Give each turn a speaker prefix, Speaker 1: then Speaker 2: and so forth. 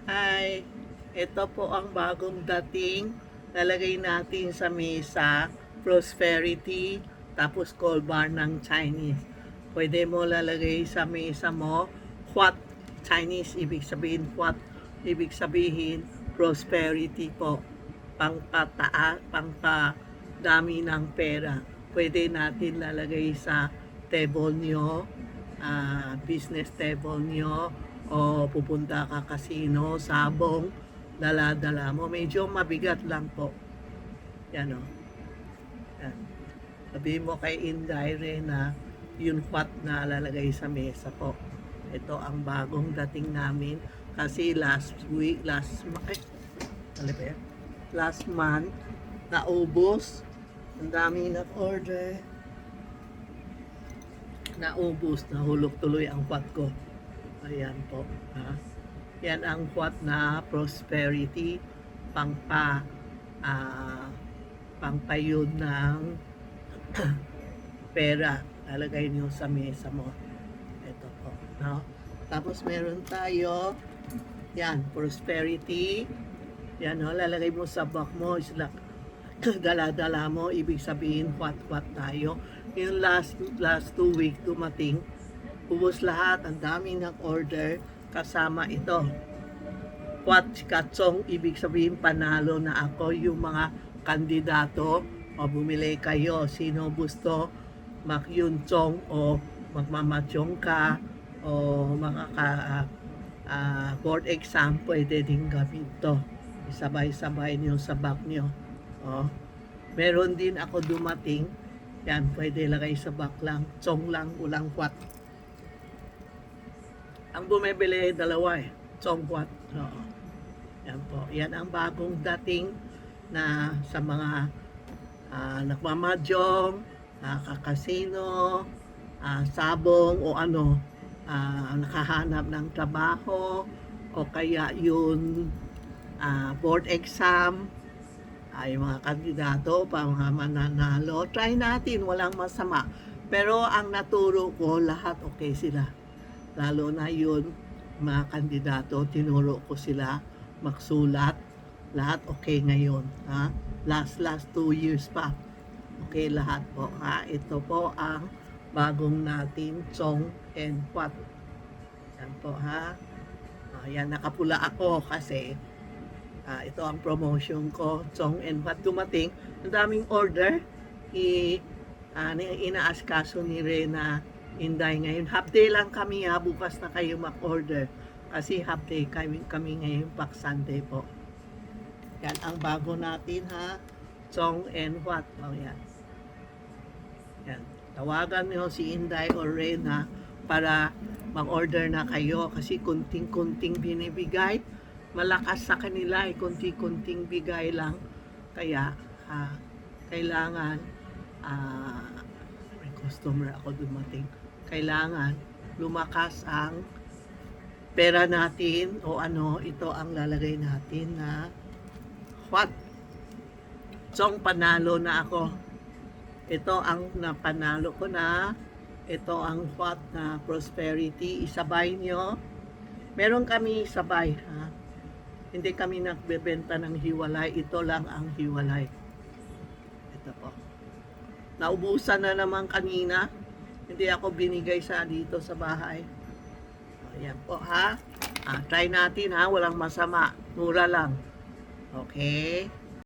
Speaker 1: Ay, ito po ang bagong dating. Lalagay natin sa mesa, prosperity, tapos cold bar ng Chinese. Pwede mo lalagay sa mesa mo, what Chinese, ibig sabihin what, ibig sabihin prosperity po. Pangpataas, pangpadami ng pera. Pwede natin lalagay sa table nyo, business table nyo, o pupunta ka casino, sabong, dala-dala mo. Medyo mabigat lang po. Yan o. Yan. Sabihin mo kay Inday na yung what na lalagay sa mesa po. Ito ang bagong dating namin kasi last month, naubos. Ang dami nag-order. Naubos, nahulog tuloy ang pot ko. Ayan po. Ha? Yan ang what na prosperity, ah, pangpayod ng pera. Lalagay niyo sa mesa mo. Ito po. No? Tapos meron tayo, yan, prosperity. Yan, no? Lalagay mo sa bag mo. Dala-dala mo, ibig sabihin what tayo. Yung last 2 weeks dumating, ubos lahat, ang dami ng order kasama ito. What katsong, ibig sabihin panalo na ako. Yung mga kandidato, o bumili kayo, sino gusto makyuntsong o magmamatyong ka o board exam, pwede din gamit to. Isabay-sabay niyo sa bag niyo. Oh. Meron din ako dumating. Yan, pwede lagay sa bag lang. Tsong lang, ulang kwat. Ang bumibili, dalawa eh. Tsong kwat. Oo. Yan po. Yan ang bagong dating na sa mga nagmamadyong, kakasino, sabong o ano, nakahanap ng trabaho o kaya yun board exam, ay mga kandidato pa mga mananalo. Try natin, walang masama. Pero ang naturo ko, lahat okay sila. Lalo na yun, mga kandidato, tinuro ko sila magsulat. Lahat okay ngayon. Ha? Last 2 years pa. Okay lahat po. Ha? Ito po ang bagong natin, Chong and What. Yan po ha. Yan, nakapula ako kasi ito ang promotion ko, Chong and What dumating. Ang daming order. Inaasikaso ni Rena Inday ngayon. Half day lang kami ha. Bukas na kayo mag-order. Kasi half day kami ngayon, Pack Sunday po. Yan ang bago natin ha. Chong and What. Oh, yan. Yan. Tawagan niyo si Inday or Rena para mag-order na kayo kasi kunting-kunting binibigay. Malakas sa kanila ay kunti-kunting bigay lang. Kaya kailangan may customer ako dumating. Kailangan lumakas ang pera natin o ano, ito ang lalagay natin na what? Chong, panalo na ako. Ito ang napanalo ko na. Ito ang what na prosperity. Isabay nyo. Meron kami sabay ha. Hindi kami nagbebenta ng hiwalay. Ito lang ang hiwalay. Ito po. Naubusan na naman kanina. Hindi ako binigay sa dito sa bahay. Ayan po ha. Try natin ha. Walang masama. Mura lang. Okay.